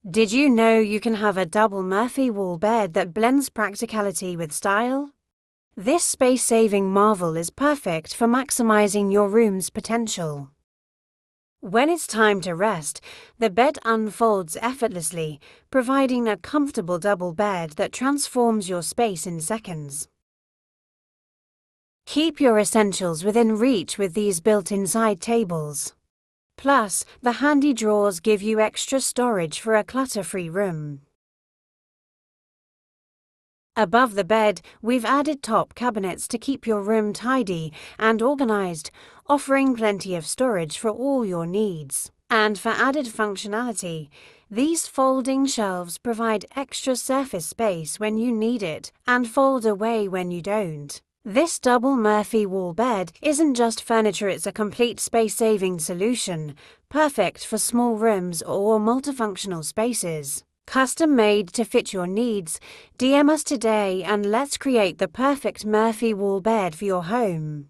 Did you know you can have a double Murphy wall bed that blends practicality with style? This space-saving marvel is perfect for maximizing your room's potential. When it's time to rest, the bed unfolds effortlessly, providing a comfortable double bed that transforms your space in seconds. Keep your essentials within reach with these built-in side tables. Plus, the handy drawers give you extra storage for a clutter-free room. Above the bed, we've added top cabinets to keep your room tidy and organized, offering plenty of storage for all your needs. And for added functionality, these folding shelves provide extra surface space when you need it and fold away when you don't. This double Murphy wall bed isn't just furniture, it's a complete space-saving solution, perfect for small rooms or multifunctional spaces. Custom-made to fit your needs, DM us today and let's create the perfect Murphy wall bed for your home.